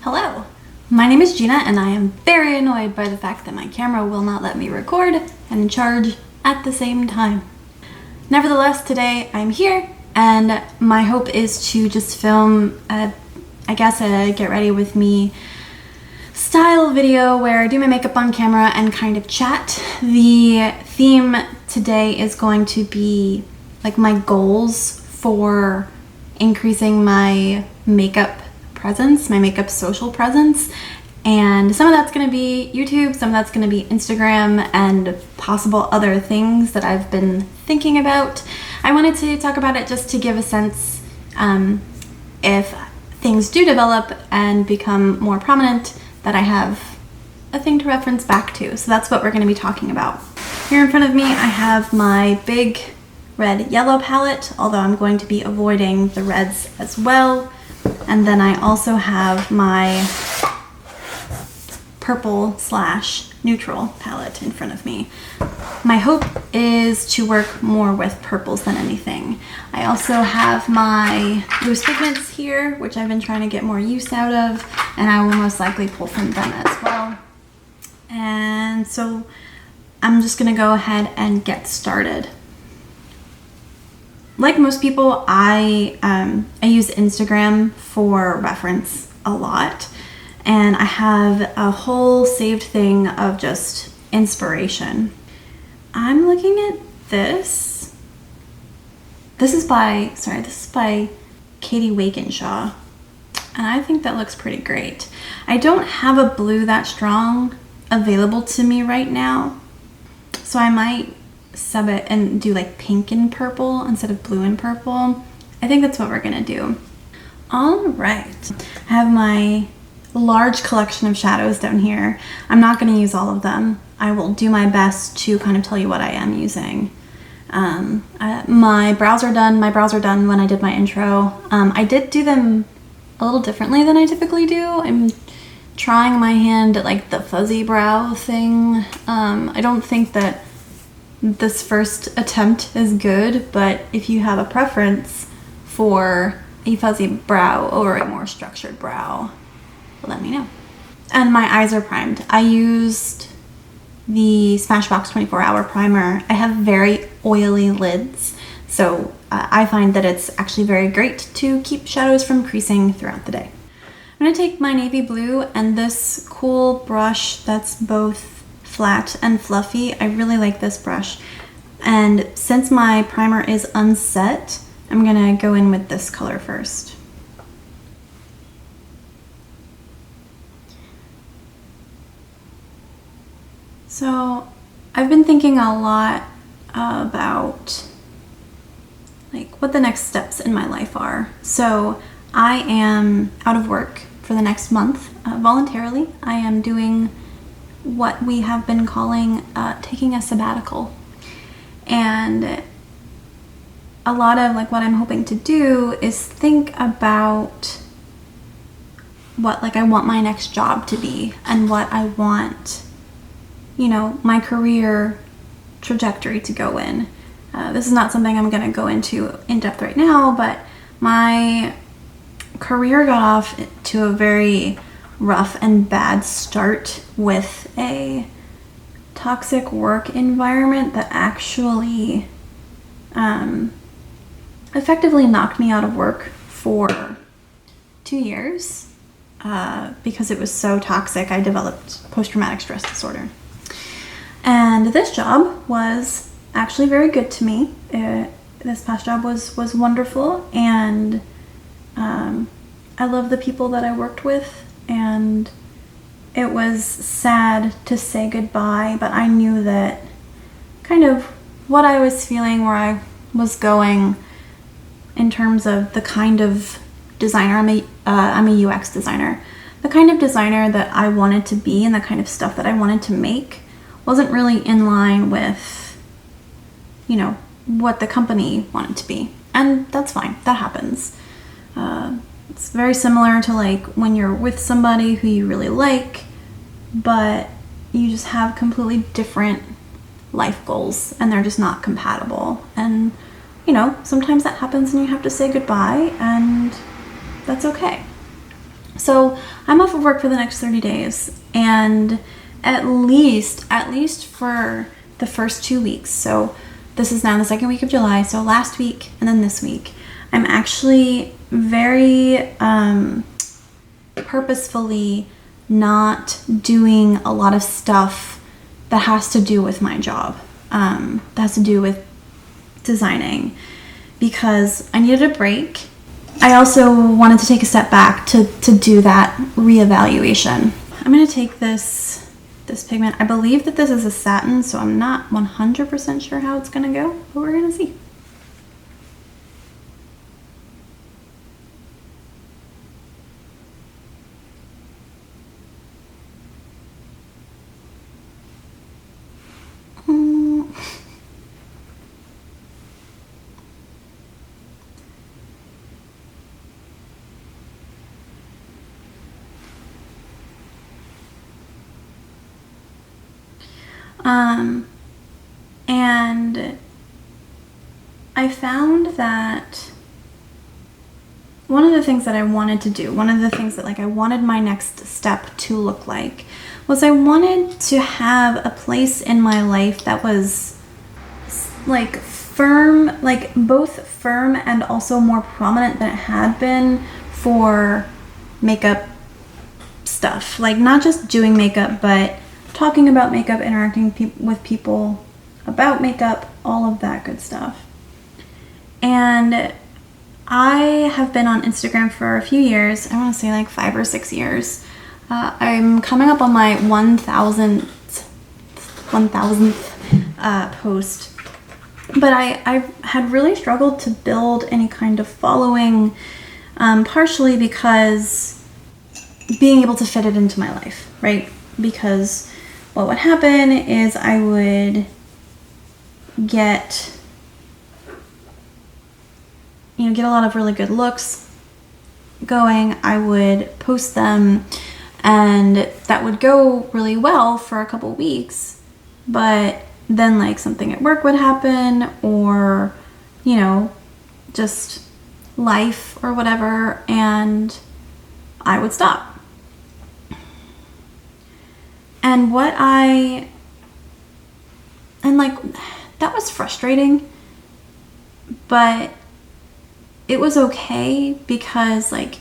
Hello, my name is Gina and I am very annoyed by the fact that my camera will not let me record and charge at the same time. Nevertheless, today I'm here and my hope is to just film a get ready with me style video where I do my makeup on camera and kind of chat. The theme today is going to be like my goals for increasing my makeup presence, my makeup social presence, and some of that's going to be YouTube, some of that's going to be Instagram, and possible other things that I've been thinking about. I wanted to talk about it just to give a sense if things do develop and become more prominent that I have a thing to reference back to. So that's what we're going to be talking about. Here in front of me I have my big red yellow palette, although I'm going to be avoiding the reds as well. And then I also have my purple / neutral palette in front of me. My hope is to work more with purples than anything. I also have my loose pigments here, which I've been trying to get more use out of, and I will most likely pull from them as well. And so I'm just gonna go ahead and get started. Like most people, I use Instagram for reference a lot, and I have a whole saved thing of just inspiration. I'm looking at this. This is by Katie Wakenshaw, and I think that looks pretty great. I don't have a blue that strong available to me right now, so I might sub it and do like pink and purple instead of blue and purple. I think that's what we're gonna do. All right, I have my large collection of shadows down here. I'm not gonna use all of them. I will do my best to kind of tell you what I am using. My brows are done. My brows are done when I did my intro. I did do them a little differently than I typically do. I'm trying my hand at like the fuzzy brow thing. I don't think that this first attempt is good, but if you have a preference for a fuzzy brow or a more structured brow, let me know. And my eyes are primed. I used the Smashbox 24-hour primer. I have very oily lids, so I find that it's actually very great to keep shadows from creasing throughout the day. I'm gonna take my navy blue and this cool brush that's both flat and fluffy. I really like this brush, and since my primer is unset, I'm gonna go in with this color first. So I've been thinking a lot about like what the next steps in my life are. So I am out of work for the next month voluntarily. I am doing what we have been calling taking a sabbatical, and a lot of like what I'm hoping to do is think about what like I want my next job to be and what I want, you know, my career trajectory to go in. This is not something I'm going to go into in depth right now, but my career got off to a very rough and bad start with a toxic work environment that actually effectively knocked me out of work for 2 years because it was so toxic. I developed post-traumatic stress disorder. And this job was actually very good to me. This past job was wonderful, and I love the people that I worked with, and it was sad to say goodbye, but I knew that kind of what I was feeling, where I was going in terms of the kind of designer, I'm a UX designer, the kind of designer that I wanted to be and the kind of stuff that I wanted to make wasn't really in line with, you know, what the company wanted to be. And that's fine, that happens. It's very similar to like when you're with somebody who you really like, but you just have completely different life goals and they're just not compatible. And, you know, sometimes that happens and you have to say goodbye, and that's okay. So I'm off of work for the next 30 days, and at least for the first 2 weeks, so this is now the second week of July, so last week and then this week, I'm actually very purposefully not doing a lot of stuff that has to do with my job, that has to do with designing, because I needed a break. I also wanted to take a step back to do that reevaluation. I'm going to take this pigment. I believe that this is a satin, so I'm not 100% sure how it's going to go, but we're going to see. And I found that one of the things that I wanted to do, one of the things that like I wanted my next step to look like, was I wanted to have a place in my life that was like firm, like both firm and also more prominent than it had been for makeup stuff. Like not just doing makeup, but talking about makeup, interacting with people about makeup, all of that good stuff. And I have been on Instagram for a few years. I want to say like 5 or 6 years. I'm coming up on my 1000th post. But I had really struggled to build any kind of following, partially because being able to fit it into my life, right? Because what would happen is I would get a lot of really good looks going. I would post them, and that would go really well for a couple weeks, but then like something at work would happen, or just life or whatever, and I would stop. And that was frustrating, but it was okay because like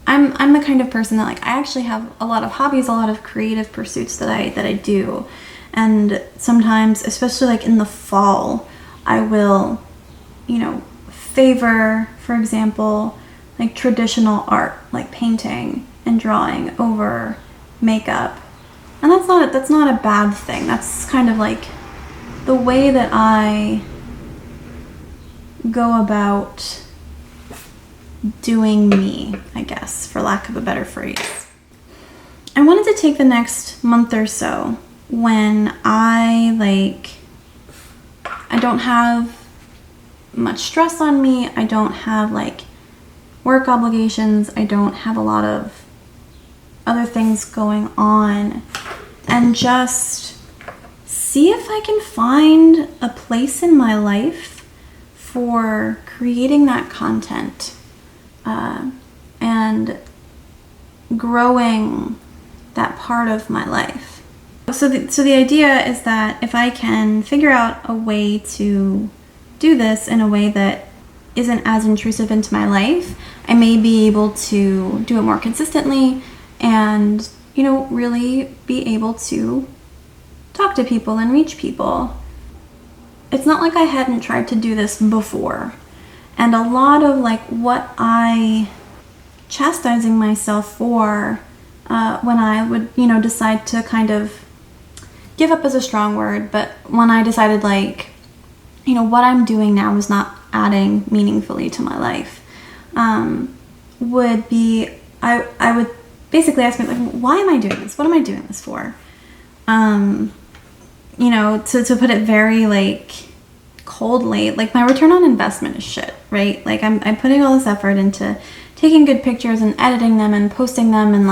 I'm the kind of person that like I actually have a lot of hobbies, a lot of creative pursuits that I do. And sometimes, especially like in the fall, I will, favor, for example, like traditional art, like painting and drawing over makeup. And that's not a bad thing. That's kind of like the way that I go about doing me, I guess, for lack of a better phrase. I wanted to take the next month or so when I don't have much stress on me, I don't have like work obligations, I don't have a lot of other things going on, and just see if I can find a place in my life for creating that content and growing that part of my life. So the idea is that if I can figure out a way to do this in a way that isn't as intrusive into my life, I may be able to do it more consistently and, really be able to talk to people and reach people. It's not like I hadn't tried to do this before. And a lot of like what I chastising myself for when I would, decide to kind of give up is a strong word, but when I decided what I'm doing now is not adding meaningfully to my life, would be, I would basically ask me, like, why am I doing this? What am I doing this for? To put it very, coldly, my return on investment is shit, right? I'm putting all this effort into taking good pictures and editing them and posting them and,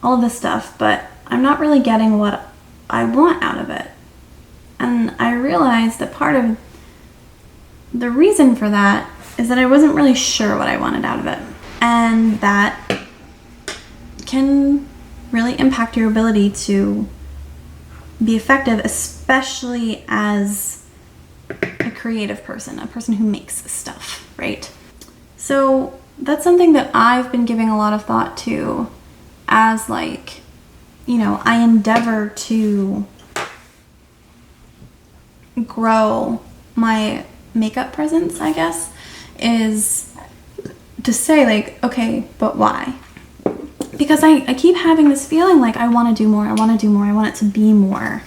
all of this stuff, but I'm not really getting what I want out of it. And I realized that part of the reason for that is that I wasn't really sure what I wanted out of it. And that can really impact your ability to be effective, especially as a creative person, a person who makes stuff, right? So that's something that I've been giving a lot of thought to as, like, you know, I endeavor to grow my makeup presence, I guess, is to say, like, okay, but why? Because I keep having this feeling like I want to do more, I want to do more, I want it to be more.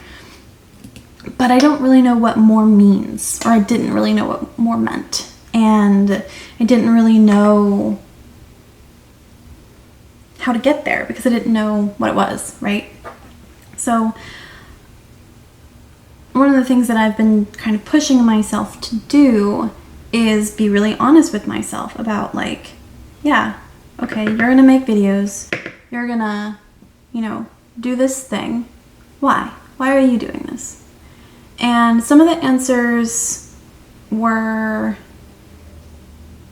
But I don't really know what more means, or I didn't really know what more meant. And I didn't really know how to get there because I didn't know what it was, right? So one of the things that I've been kind of pushing myself to do is be really honest with myself about, like, yeah, okay, you're gonna make videos, you're gonna, you know, do this thing. Why? Why are you doing this? And some of the answers were,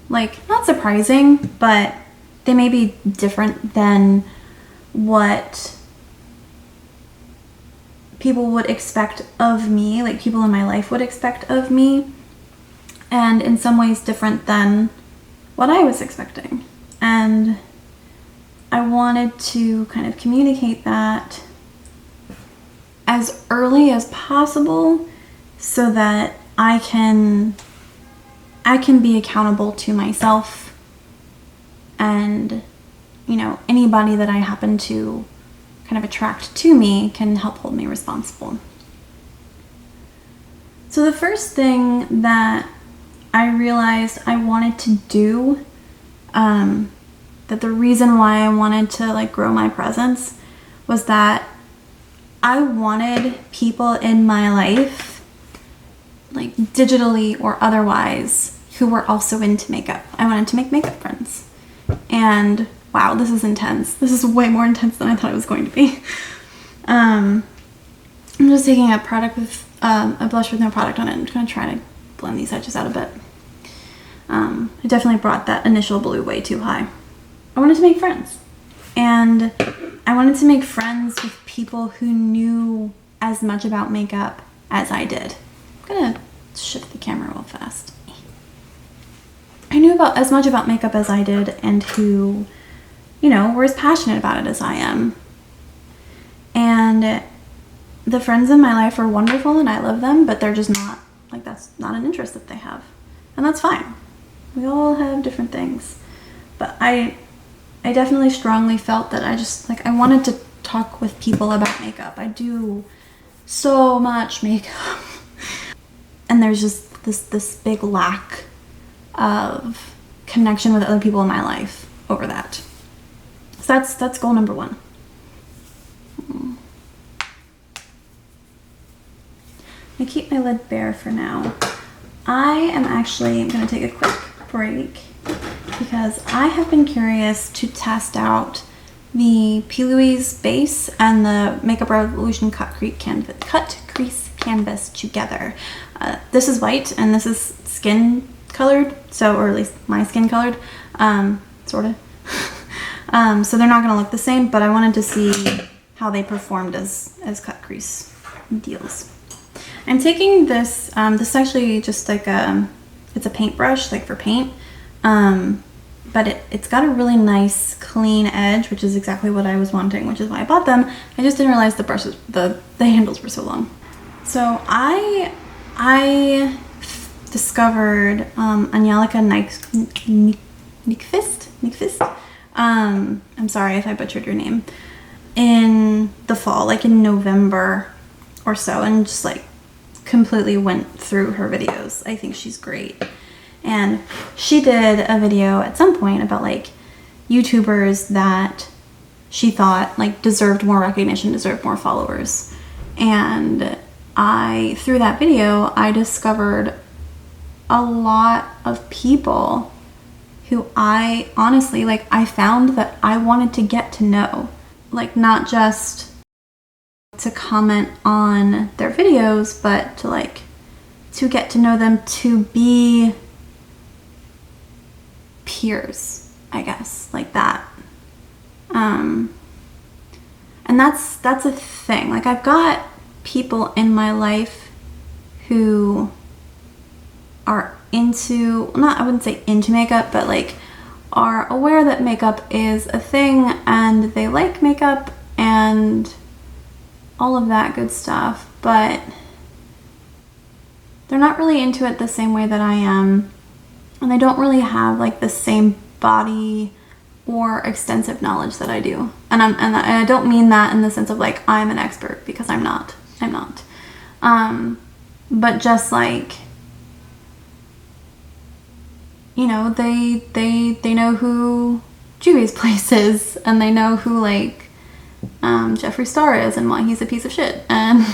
like, not surprising, but they may be different than what people would expect of me, like people in my life would expect of me, and in some ways different than what I was expecting. And I wanted to kind of communicate that as early as possible so that I can be accountable to myself, and, you know, anybody that I happen to kind of attract to me can help hold me responsible. So the first thing that I realized I wanted to do, that the reason why I wanted to, like, grow my presence was that I wanted people in my life, like digitally or otherwise, who were also into makeup. I wanted to make makeup friends. And wow, this is intense. This is way more intense than I thought it was going to be. I'm just taking a product with a blush with no product on it. I'm going to try to blend these edges out a bit. I definitely brought that initial blue way too high. I wanted to make friends. And I wanted to make friends with people who knew as much about makeup as I did. I'm going to shift the camera real fast. I knew about as much about makeup as I did, and who, you know, were as passionate about it as I am. And the friends in my life are wonderful and I love them, but they're just not, like, that's not an interest that they have. And that's fine. We all have different things. But I definitely strongly felt that I just, like, I wanted to talk with people about makeup. I do so much makeup. And there's just this big lack of connection with other people in my life over that. So that's goal number one. I keep my lid bare for now. I am actually going to take a quick break because I have been curious to test out the P. Louise base and the Makeup Revolution cut crease canvas together. This is white and this is skin colored, so, or at least my skin colored, sort of. So they're not going to look the same, but I wanted to see how they performed as cut crease deals. I'm taking this, this is actually just like it's a paintbrush, like for paint, but it's got a really nice clean edge, which is exactly what I was wanting, which is why I bought them. I just didn't realize the brushes, the handles were so long. So I discovered Angelica Nyqvist. I'm sorry if I butchered your name. In the fall, like in November or so, and just like completely went through her videos. I think she's great. And she did a video at some point about like YouTubers that she thought like deserved more recognition, deserved more followers. And through that video, I discovered a lot of people who I honestly, like, I found that I wanted to get to know. Like, not just to comment on their videos, but to like, to get to know them, to be peers, I guess, like that. And that's a thing. Like, I've got people in my life who are into, not, I wouldn't say into makeup, but like are aware that makeup is a thing and they like makeup and all of that good stuff, but they're not really into it the same way that I am, and they don't really have like the same body or extensive knowledge that I do. And I don't mean that in the sense of like I'm an expert, because I'm not. But just like, you know, they know who Juvia's place is, and they know who like Jeffree Star is and why he's a piece of shit. And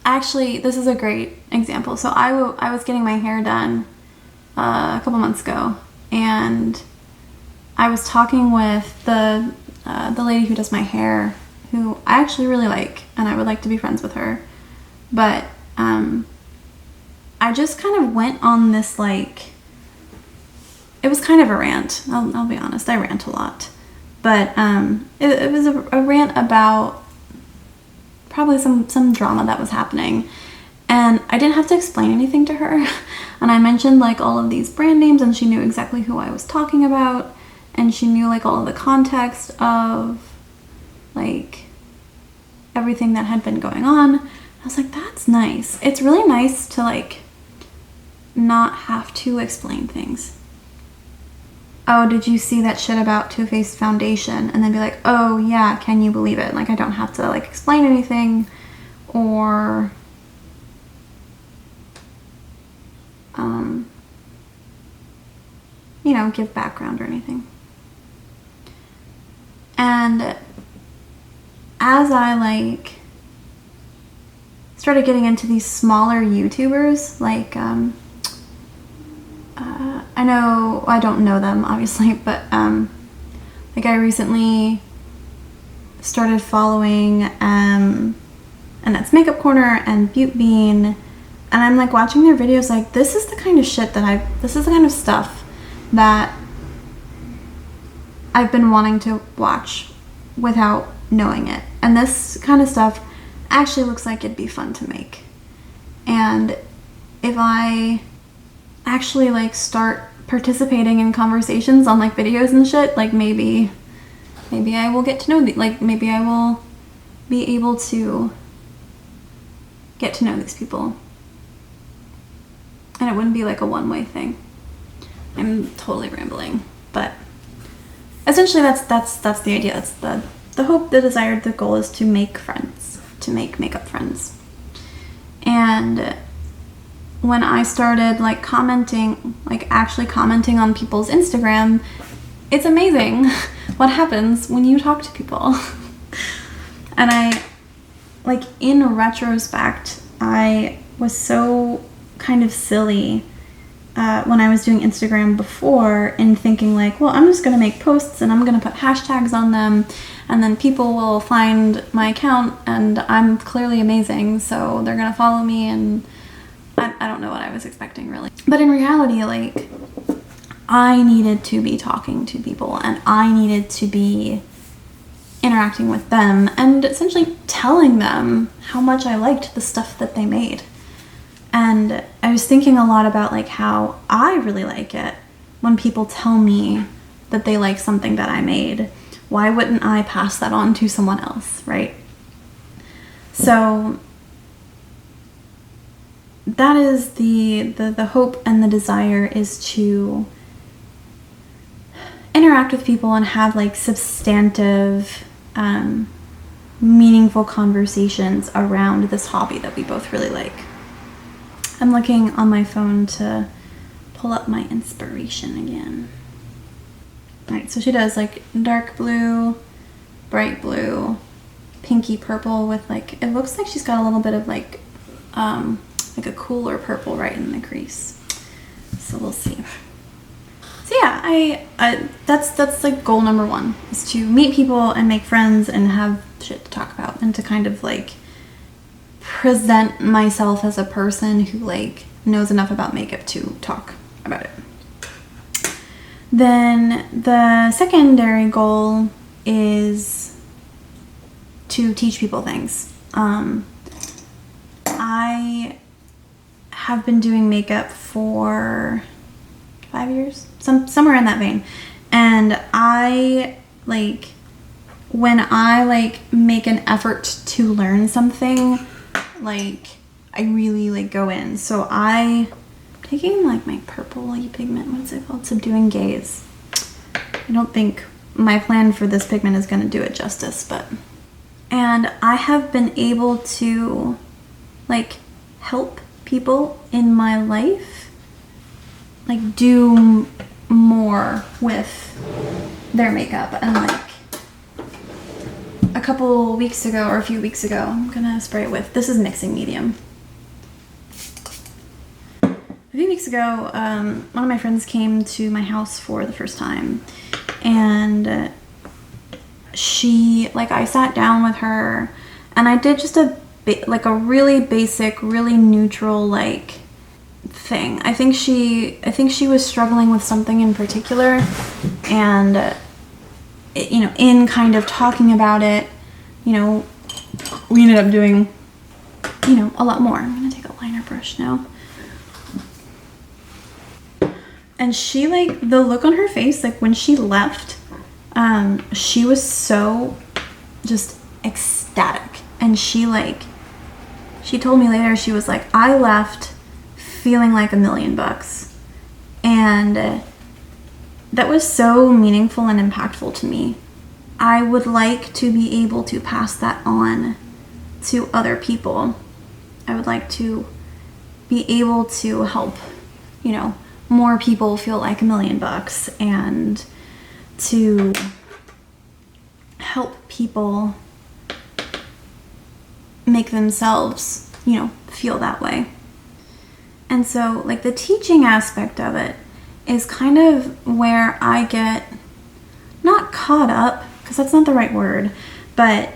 actually, this is a great example. So I was getting my hair done a couple months ago, and I was talking with the lady who does my hair, who I actually really like, and I would like to be friends with her. But I just kind of went on this, like, it was kind of a rant. I'll be honest, I rant a lot. But it was a rant about probably some drama that was happening. And I didn't have to explain anything to her. And I mentioned like all of these brand names, and she knew exactly who I was talking about. And she knew like all of the context of like everything that had been going on. I was like, that's nice. It's really nice to like not have to explain things. Oh, did you see that shit about Too Faced foundation? And then be like, oh yeah, can you believe it? Like, I don't have to like explain anything or you know, give background or anything. And as I like started getting into these smaller YouTubers, like I don't know them obviously, but like I recently started following and that's Makeup Corner and Beaute Bean, and I'm like watching their videos, like this is the kind of shit that this is the kind of stuff that I've been wanting to watch without knowing it. And this kind of stuff actually looks like it'd be fun to make. And if I actually like start participating in conversations on like videos and shit, like maybe I will get to know maybe I will be able to get to know these people. And it wouldn't be like a one-way thing. I'm totally rambling, but essentially that's the idea. That's the hope, the desire, the goal is to make friends, to make makeup friends. And when I started like commenting, like actually commenting on people's Instagram, it's amazing what happens when you talk to people. And I, like in retrospect, I was so kind of silly when I was doing Instagram before, in thinking like, well, I'm just gonna make posts and I'm gonna put hashtags on them, and then people will find my account and I'm clearly amazing, so they're gonna follow me. And I don't know what I was expecting really. But in reality, like I needed to be talking to people and I needed to be interacting with them and essentially telling them how much I liked the stuff that they made. And I was thinking a lot about like how I really like it when people tell me that they like something that I made. Why wouldn't I pass that on to someone else, right? So that is the hope and the desire, is to interact with people and have like substantive, meaningful conversations around this hobby that we both really like. I'm looking on my phone to pull up my inspiration again. Alright, so she does like dark blue, bright blue, pinky purple with like, it looks like she's got a little bit of like a cooler purple right in the crease. So we'll see. So yeah, I that's like goal number one, is to meet people and make friends and have shit to talk about, and to kind of like present myself as a person who like knows enough about makeup to talk about it. Then the secondary goal is to teach people things. I have been doing makeup for 5 years, somewhere in that vein. And I, like, when I, like, make an effort to learn something, like, I really, like, go in. So I'm taking, like, my purple pigment, what's it called? Subduing Gaze. I don't think my plan for this pigment is going to do it justice, but... And I have been able to, like, help people in my life, like, do more with their makeup. And, like, a couple weeks ago, or a few weeks ago, I'm gonna spray it with, this is mixing medium. A few weeks ago, one of my friends came to my house for the first time, and she, like, I sat down with her and I did just a really basic, really neutral, like, thing. I think she was struggling with something in particular, and you know, in kind of talking about it, you know, we ended up doing, you know, a lot more. I'm gonna take a liner brush now. And she, like, the look on her face, like, when she left, she was so just ecstatic. And she, like, she told me later, she was like, I left feeling like $1,000,000. And that was so meaningful and impactful to me. I would like to be able to pass that on to other people. I would like to be able to help, you know, more people feel like $1,000,000, and to help people make themselves, you know, feel that way. And so, like, the teaching aspect of it is kind of where I get not caught up, because that's not the right word, but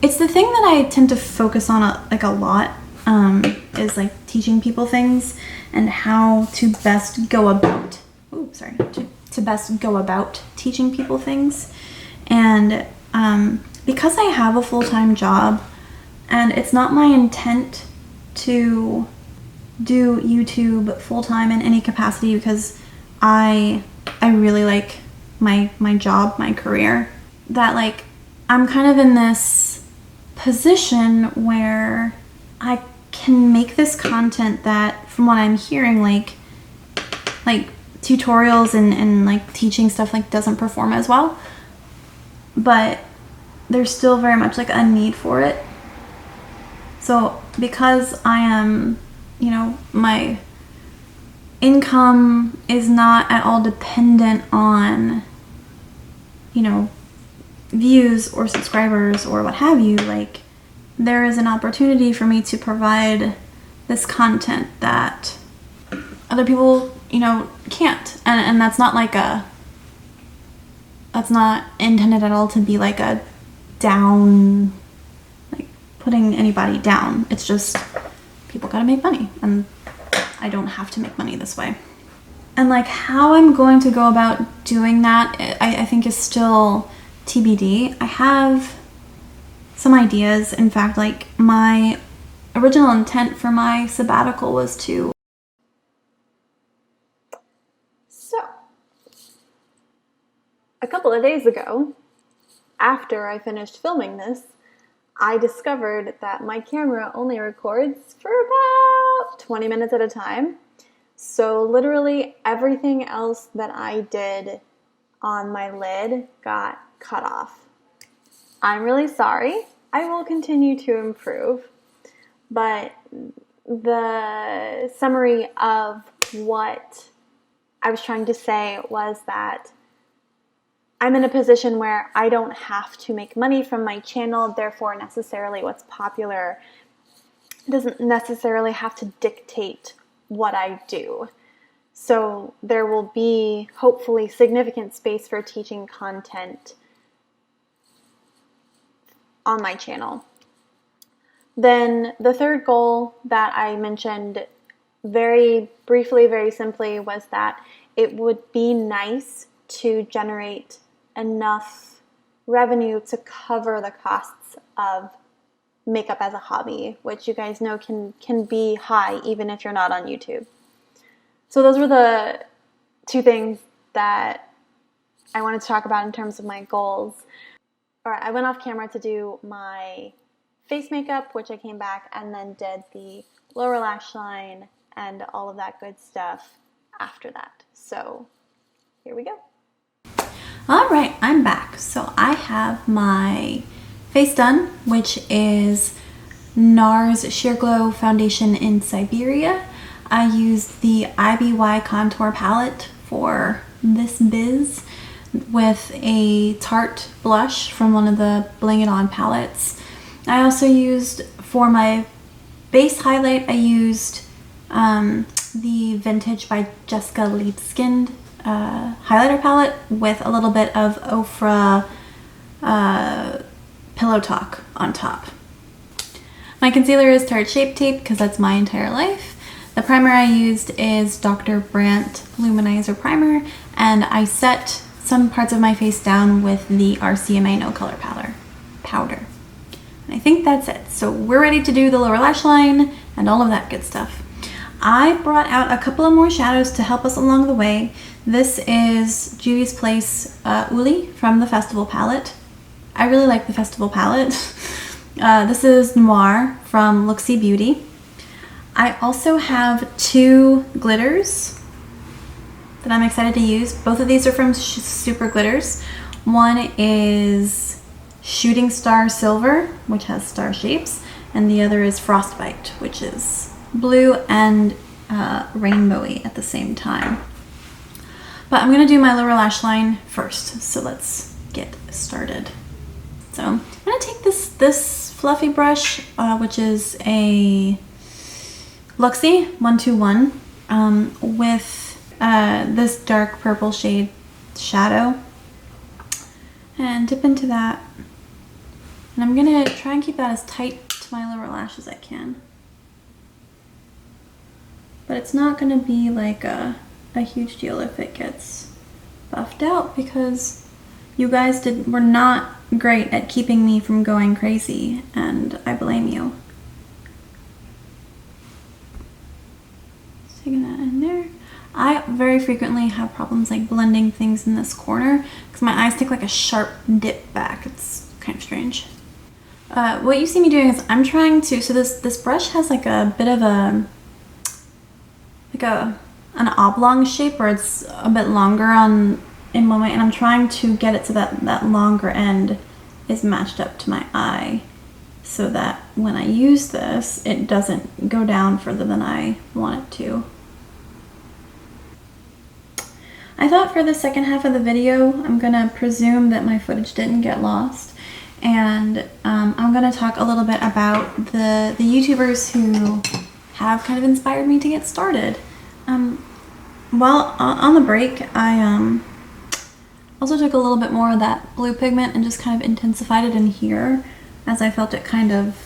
it's the thing that I tend to focus on a lot, is, like, teaching people things and how to best go about, to best go about teaching people things. And because I have a full-time job, and it's not my intent to do YouTube full-time in any capacity, because I really like my job, my career, that, like, I'm kind of in this position where I can make this content that, from what I'm hearing, like tutorials and like teaching stuff, like, doesn't perform as well, but there's still very much, like, a need for it. So because I am, you know, my income is not at all dependent on, you know, views or subscribers or what have you, like, there is an opportunity for me to provide this content that other people, you know, can't. And that's not like that's not intended at all to be like a down, like, putting anybody down. It's just, people gotta make money, and I don't have to make money this way. And, like, how I'm going to go about doing that, I think is still TBD. I have some ideas. In fact, like, my original intent for my sabbatical was to... So, a couple of days ago, after I finished filming this, I discovered that my camera only records for about 20 minutes at a time. So literally everything else that I did on my lid got cut off. I'm really sorry. I will continue to improve. But the summary of what I was trying to say was that I'm in a position where I don't have to make money from my channel, therefore necessarily what's popular doesn't necessarily have to dictate what I do. So there will be hopefully significant space for teaching content on my channel. Then the third goal that I mentioned very briefly, very simply, was that it would be nice to generate enough revenue to cover the costs of makeup as a hobby, which you guys know can be high even if you're not on YouTube. So those were the two things that I wanted to talk about in terms of my goals. All right, I went off camera to do my face makeup, which I came back and then did the lower lash line and all of that good stuff after that. So here we go. All right, I'm back. So I have my face done, which is Nars Sheer Glow Foundation in Siberia. I used the IBY contour palette for this biz with a Tarte blush from one of the Bling It On palettes. I also used, for my base highlight, I used the Vintage by Jessica Leap Skinned highlighter palette with a little bit of Ofra Pillow Talk on top. My concealer is Tarte Shape Tape because that's my entire life. The primer I used is Dr. Brandt Luminizer Primer, and I set some parts of my face down with the RCMA No Color powder. And I think that's it. So we're ready to do the lower lash line and all of that good stuff. I brought out a couple of more shadows to help us along the way. This is Juvia's Place Uli from the Festival palette. I really like the Festival palette. This is Noir from Looxi Beauty. I also have two glitters that I'm excited to use. Both of these are from Super Glitters. One is Shooting Star Silver, which has star shapes, and the other is Frostbite, which is blue and rainbowy at the same time. But I'm gonna do my lower lash line first, so let's get started. So I'm gonna take this fluffy brush, which is a Luxi 121 with this dark purple shade shadow, and dip into that. And I'm gonna try and keep that as tight to my lower lash as I can. But it's not gonna be like a huge deal if it gets buffed out, because you guys were not great at keeping me from going crazy, and I blame you. Taking that in there. I very frequently have problems like blending things in this corner because my eyes take like a sharp dip back. It's kind of strange. What you see me doing is I'm trying to, so this brush has like a bit of an oblong shape where it's a bit longer in moment, and I'm trying to get it so that longer end is matched up to my eye, so that when I use this, it doesn't go down further than I want it to. I thought for the second half of the video, I'm gonna presume that my footage didn't get lost, and I'm gonna talk a little bit about the YouTubers who have kind of inspired me to get started. While on the break, I also took a little bit more of that blue pigment and just kind of intensified it in here, as I felt it kind of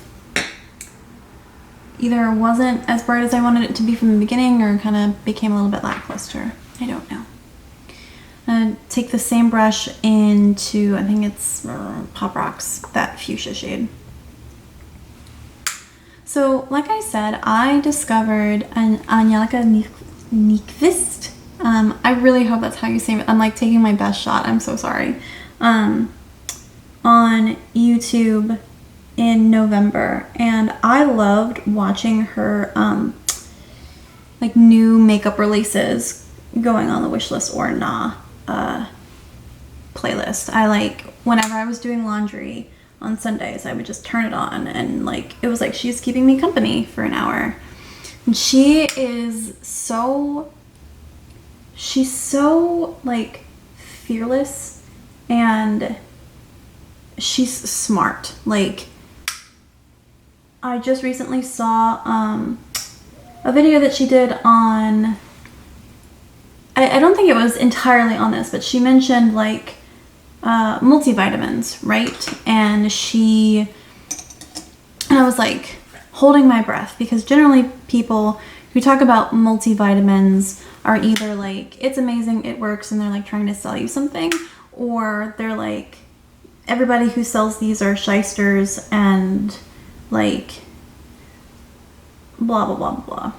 either wasn't as bright as I wanted it to be from the beginning, or kind of became a little bit lackluster. I don't know. Take the same brush into, I think it's Pop Rocks, that fuchsia shade. So, like I said, I discovered an Angelica Nyqvist. I really hope that's how you say it. I'm like taking my best shot. I'm so sorry. On YouTube in November, and I loved watching her like new makeup releases going on the wishlist or nah playlist. I like, whenever I was doing laundry on Sundays, I would just turn it on, and like it was like she's keeping me company for an hour. And she's so like fearless, and she's smart. Like, I just recently saw a video that she did on, I don't think it was entirely on this, but she mentioned like multivitamins, right? And I was like holding my breath, because generally people who talk about multivitamins are either like, it's amazing, it works, and they're like trying to sell you something, or they're like everybody who sells these are shysters and like blah blah blah blah.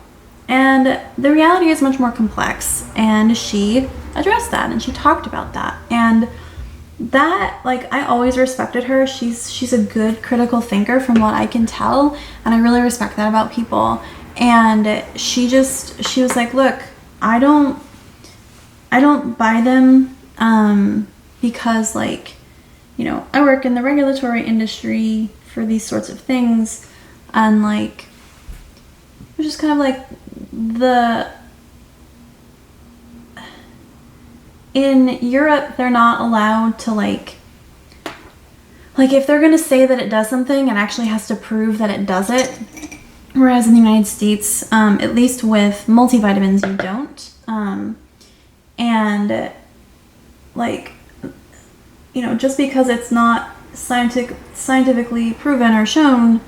And the reality is much more complex, and she addressed that and she talked about that. And that, like, I always respected her. She's a good critical thinker from what I can tell, and I really respect that about people. And she was like, look, I don't buy them because, like, you know, I work in the regulatory industry for these sorts of things, and like it was just kind of like in Europe, they're not allowed to like if they're going to say that it does something, it actually has to prove that it does it. Whereas in the United States, at least with multivitamins, you don't. And like, you know, just because it's not scientifically proven or shown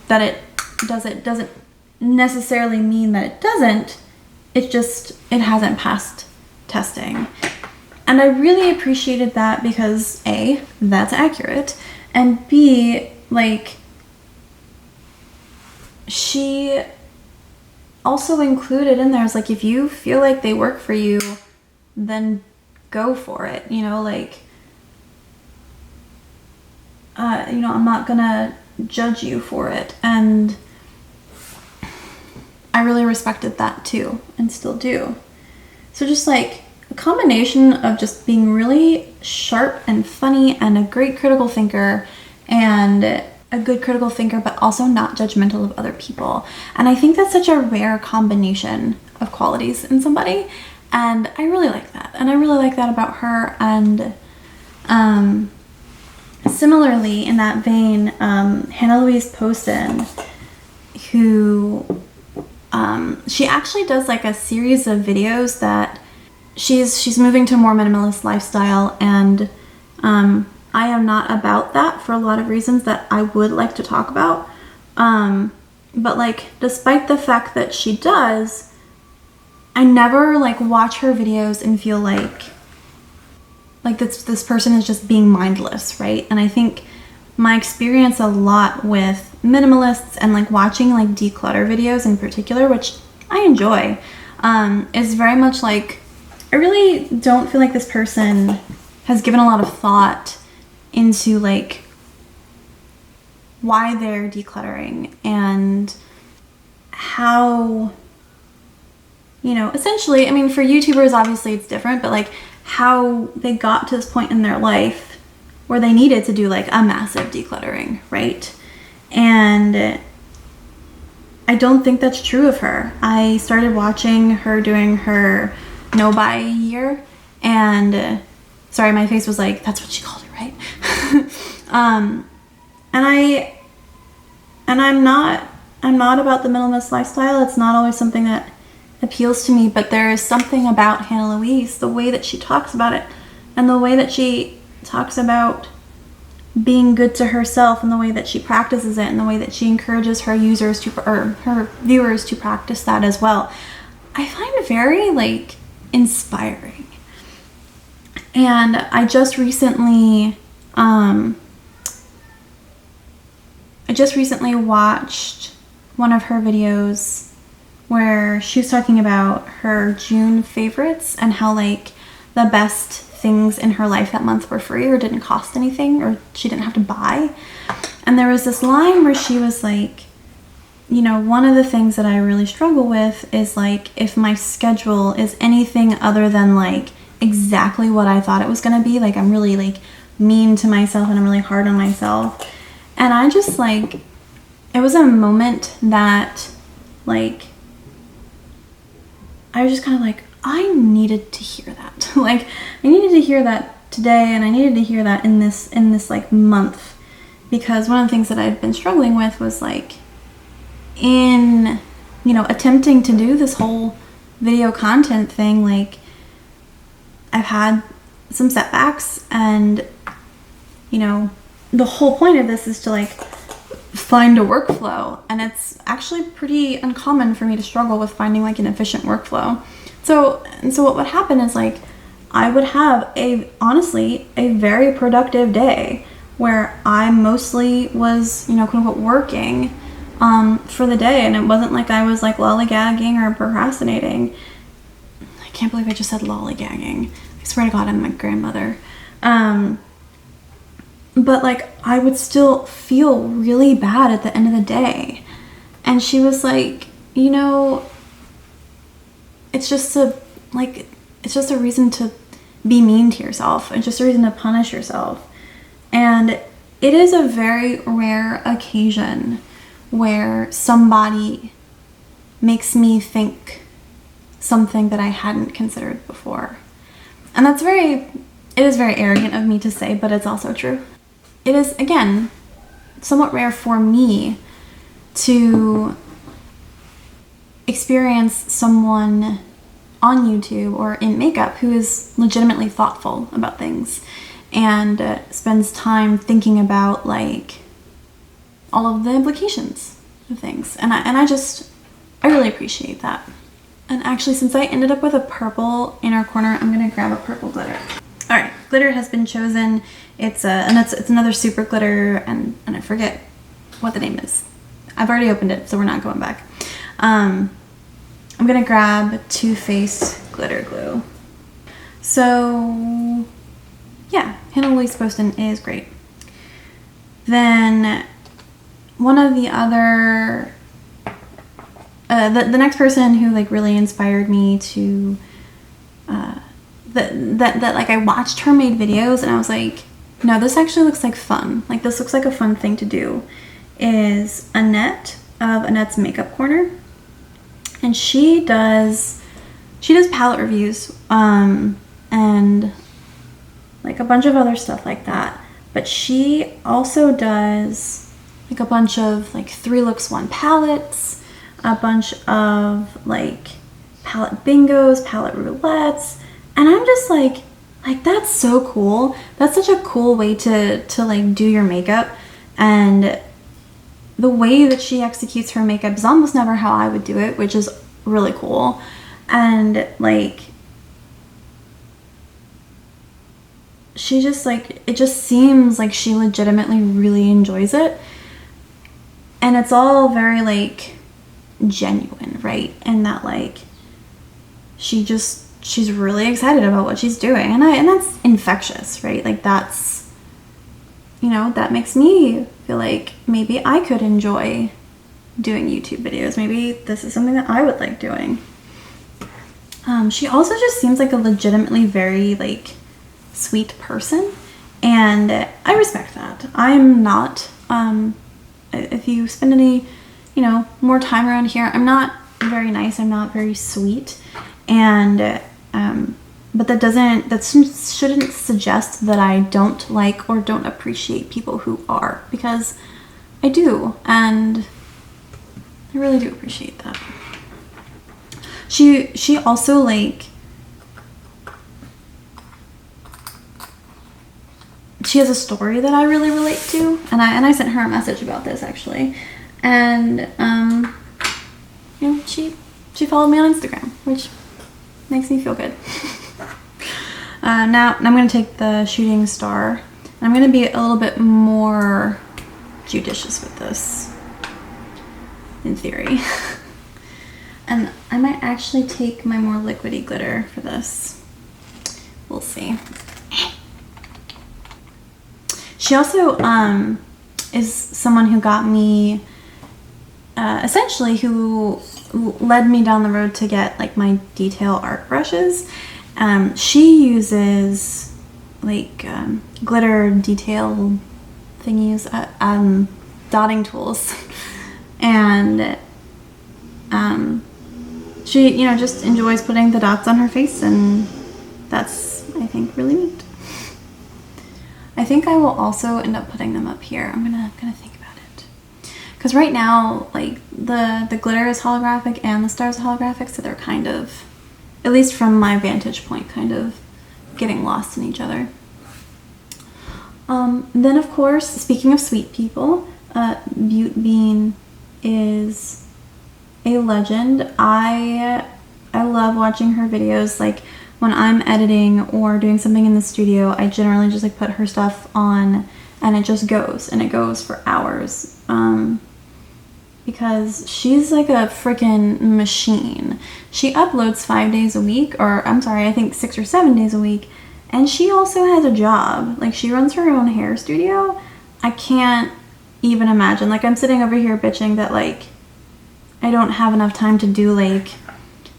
that it doesn't necessarily mean that it doesn't. It hasn't passed testing. And I really appreciated that because A, that's accurate, and B, like, she also included in there is like, if you feel like they work for you, then go for it, you know, like, you know, I'm not gonna judge you for it. And I really respected that too, and still do. So just like a combination of just being really sharp and funny and a great critical thinker, and a good critical thinker, but also not judgmental of other people. And I think that's such a rare combination of qualities in somebody. And I really like that. And I really like that about her. And similarly, in that vein, Hannah Louise Poston, who she actually does like a series of videos that she's moving to a more minimalist lifestyle, and I am not about that for a lot of reasons that I would like to talk about. But like, despite the fact that she does, I never like watch her videos and feel like this person is just being mindless, right? And I think my experience a lot with minimalists and like watching like declutter videos in particular, which I enjoy, is very much like, I really don't feel like this person has given a lot of thought into like why they're decluttering and how, you know, essentially, I mean, for YouTubers, obviously it's different, but like how they got to this point in their life where they needed to do like a massive decluttering, right? And I don't think that's true of her. I started watching her doing her no buy year, and sorry, my face was like, that's what she called it, right? And I'm not about the minimalist lifestyle. It's not always something that appeals to me, but there is something about Hannah Louise, the way that she talks about it, and the way that she talks about being good to herself, and the way that she practices it, and the way that she encourages her users to, or her viewers to practice that as well, I find very like inspiring. And I just recently watched one of her videos where she was talking about her June favorites and how like the best things in her life that month were free or didn't cost anything, or she didn't have to buy. And there was this line where she was like, you know, one of the things that I really struggle with is like if my schedule is anything other than like exactly what I thought it was gonna be, like I'm really like mean to myself and I'm really hard on myself. And I just like, it was a moment that like I was just kind of like, I needed to hear that. Like I needed to hear that today, and I needed to hear that in this like month, because one of the things that I've been struggling with was like in, you know, attempting to do this whole video content thing, like I've had some setbacks, and you know, the whole point of this is to like find a workflow, and it's actually pretty uncommon for me to struggle with finding like an efficient workflow. So what would happen is like I would have honestly a very productive day where I mostly was, you know, quote unquote working for the day, and it wasn't like I was like lollygagging or procrastinating. I can't believe I just said lollygagging. I swear to God, I'm my grandmother. But like I would still feel really bad at the end of the day. And she was like, you know, it's just a reason to be mean to yourself. It's just a reason to punish yourself. And it is a very rare occasion where somebody makes me think something that I hadn't considered before. And it is very arrogant of me to say, but it's also true. It is, again, somewhat rare for me to experience someone on YouTube or in makeup who is legitimately thoughtful about things and spends time thinking about like all of the implications of things. And I really appreciate that. And actually, since I ended up with a purple inner corner, I'm gonna grab a purple glitter. All right, glitter has been chosen. It's another super glitter, and I forget what the name is. I've already opened it, so we're not going back. I'm gonna grab Too Faced glitter glue. So yeah, Hannah Louise Poston is great. Then one of the other, the next person who like really inspired me to, that like I watched her made videos and I was like, no, this actually looks like fun. Like this looks like a fun thing to do, is Annette of Annette's Makeup Corner. And she does palette reviews, and like a bunch of other stuff like that. But she also does like a bunch of like 3 looks 1 palettes, a bunch of like palette bingos, palette roulettes, and I'm just like that's so cool. That's such a cool way to like do your makeup, and the way that she executes her makeup is almost never how I would do it, which is really cool. And like she just like, it just seems like she legitimately really enjoys it, and it's all very like genuine, right? And that like she's really excited about what she's doing, and that's infectious, right? Like that's, you know, that makes me feel like maybe I could enjoy doing YouTube videos. Maybe this is something that I would like doing. She also just seems like a legitimately very like sweet person, and I respect that. I'm not, if you spend any, you know, more time around here, I'm not very nice, I'm not very sweet, and but that shouldn't suggest that I don't like or don't appreciate people who are, because I do, and I really do appreciate that. She also like, she has a story that I really relate to, and I sent her a message about this actually, and you know, she followed me on Instagram, which makes me feel good. Now I'm going to take the shooting star, and I'm going to be a little bit more judicious with this, in theory. And I might actually take my more liquidy glitter for this. We'll see. She also is someone who got me, essentially who led me down the road to get like my detail art brushes. She uses like glitter detail thingies, dotting tools, and she, you know, just enjoys putting the dots on her face, and that's, I think, really neat. I think I will also end up putting them up here. I'm gonna think about it, because right now, like the glitter is holographic and the stars are holographic, so they're kind of, at least from my vantage point, kind of getting lost in each other. Then of course, speaking of sweet people, Beaute Bean is a legend. I love watching her videos. Like when I'm editing or doing something in the studio, I generally just like put her stuff on and it just goes, and it goes for hours. Because she's like a freaking machine. She uploads 5 days a week, or I'm sorry, I think 6 or 7 days a week. And she also has a job. Like, she runs her own hair studio. I can't even imagine. Like, I'm sitting over here bitching that, like, I don't have enough time to do, like,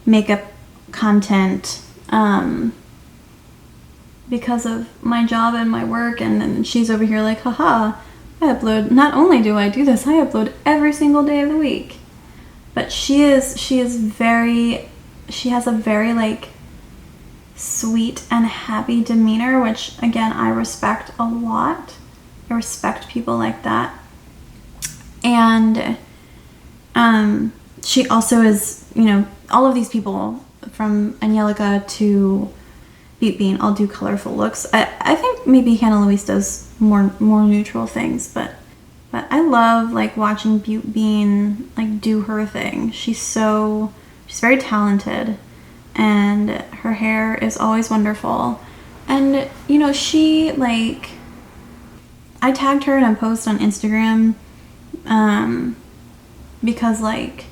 makeup content because of my job and my work. And then she's over here like, haha, I upload, not only do I do this, I upload every single day of the week. But she has a very, like, sweet and happy demeanor, which, again, I respect a lot. I respect people like that. And she also is, you know, all of these people, from Angelica to Beaute Bean, all do colorful looks. I think maybe Hannah Louise does more neutral things, but I love, like, watching Beaute Bean, like, do her thing. She's very talented, and her hair is always wonderful. And, you know, she, like, I tagged her in a post on Instagram because, like,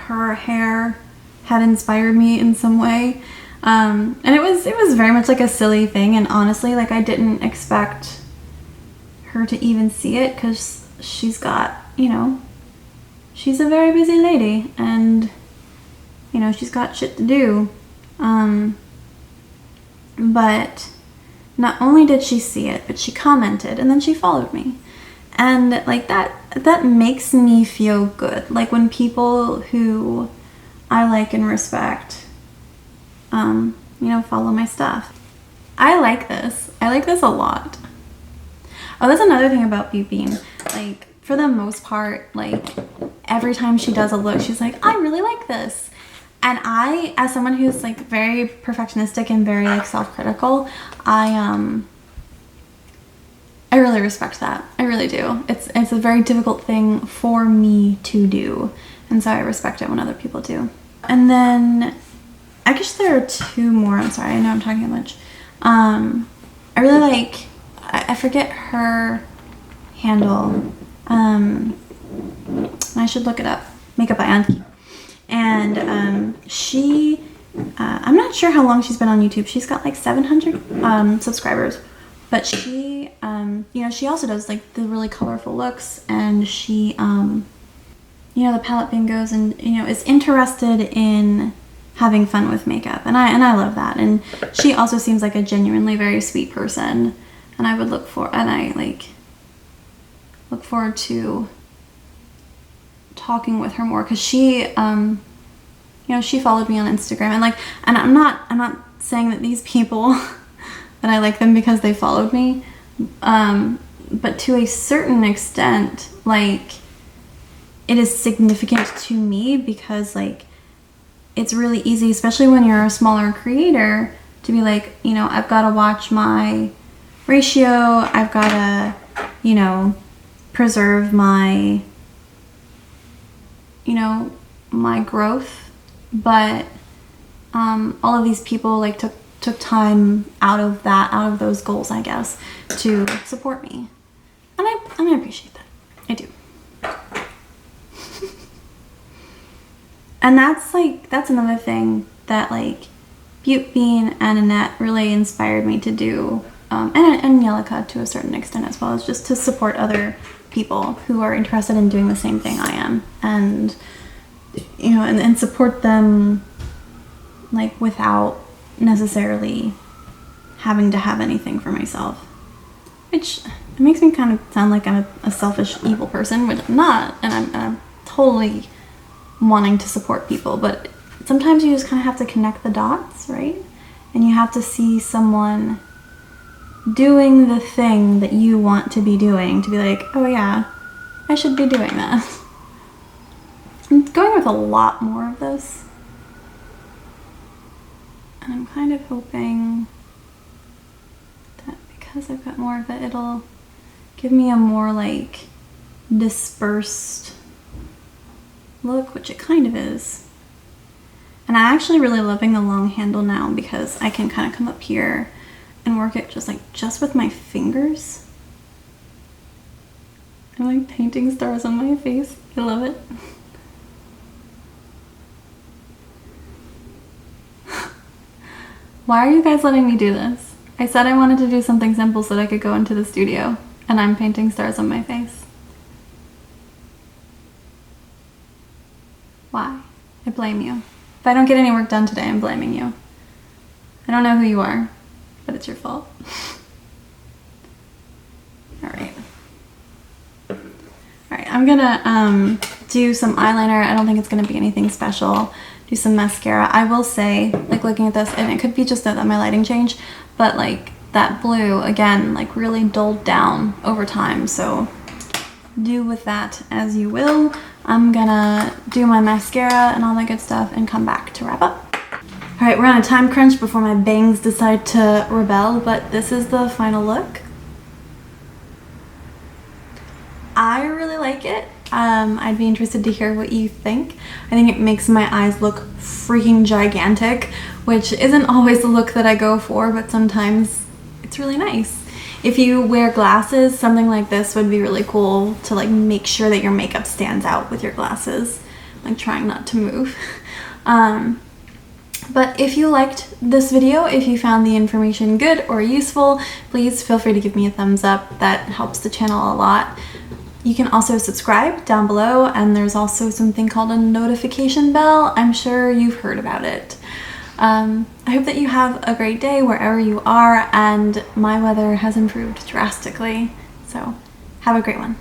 her hair had inspired me in some way. And it was very much like a silly thing, and honestly, like, I didn't expect her to even see it, because she's got, you know, she's a very busy lady, and, you know, she's got shit to do. But not only did she see it, but she commented, and then she followed me. And, like, that makes me feel good. Like, when people who I like and respect, you know, follow my stuff. I like this. I like this a lot. Oh, that's another thing about Beaute Bean. Like, for the most part, like, every time she does a look, she's like, I really like this. And I, as someone who's, like, very perfectionistic and very, like, self-critical, I really respect that. I really do. It's a very difficult thing for me to do, and so I respect it when other people do. And then, I guess there are two more. I'm sorry, I know I'm talking too much. I really like, I forget her handle. I should look it up. Makeup by Anki. And she, I'm not sure how long she's been on YouTube. She's got like 700 subscribers. But she, you know, she also does like the really colorful looks, and she, you know, the palette bingos, and, you know, is interested in having fun with makeup. And I love that. And she also seems like a genuinely very sweet person. And I would look forward to talking with her more, because she, you know, she followed me on Instagram, and, like, and I'm not saying that these people that I like them because they followed me, but to a certain extent, like, it is significant to me, because, like, it's really easy, especially when you're a smaller creator, to be like, you know, I've got to watch my ratio, I've got to, you know, preserve my, you know, my growth. But all of these people, like, took time out of those goals, I guess, to support me, and I appreciate that. I do. And that's another thing that, like, Beaute Bean and Annette really inspired me to do, and Yelica to a certain extent as well, is just to support other people who are interested in doing the same thing I am, and, you know, and support them, like, without necessarily having to have anything for myself, which it makes me kind of sound like I'm a selfish, evil person, which I'm not, and I'm totally wanting to support people, but sometimes you just kind of have to connect the dots, right? And you have to see someone doing the thing that you want to be doing to be like, oh yeah, I should be doing that. I'm going with a lot more of this, and I'm kind of hoping that because I've got more of it, it'll give me a more, like, dispersed look, which it kind of is. And I'm actually really loving the long handle now because I can kind of come up here and work it just with my fingers. I'm like painting stars on my face. I love it. Why are you guys letting me do this? I said I wanted to do something simple so that I could go into the studio, and I'm painting stars on my face. Why? I blame you. If I don't get any work done today, I'm blaming you. I don't know who you are, but it's your fault. Alright. Alright, I'm gonna do some eyeliner. I don't think it's gonna be anything special. Do some mascara. I will say, like looking at this, and it could be just that my lighting changed, but like that blue, again, like really dulled down over time, so do with that as you will. I'm gonna do my mascara and all that good stuff and come back to wrap up. Alright, we're on a time crunch before my bangs decide to rebel, but this is the final look. I really like it. I'd be interested to hear what you think. I think it makes my eyes look freaking gigantic, which isn't always the look that I go for, but sometimes it's really nice. If you wear glasses, something like this would be really cool to like make sure that your makeup stands out with your glasses, like trying not to move. But if you liked this video, if you found the information good or useful, please feel free to give me a thumbs up. That helps the channel a lot. You can also subscribe down below, and there's also something called a notification bell. I'm sure you've heard about it. I hope that you have a great day wherever you are, and my weather has improved drastically, so have a great one.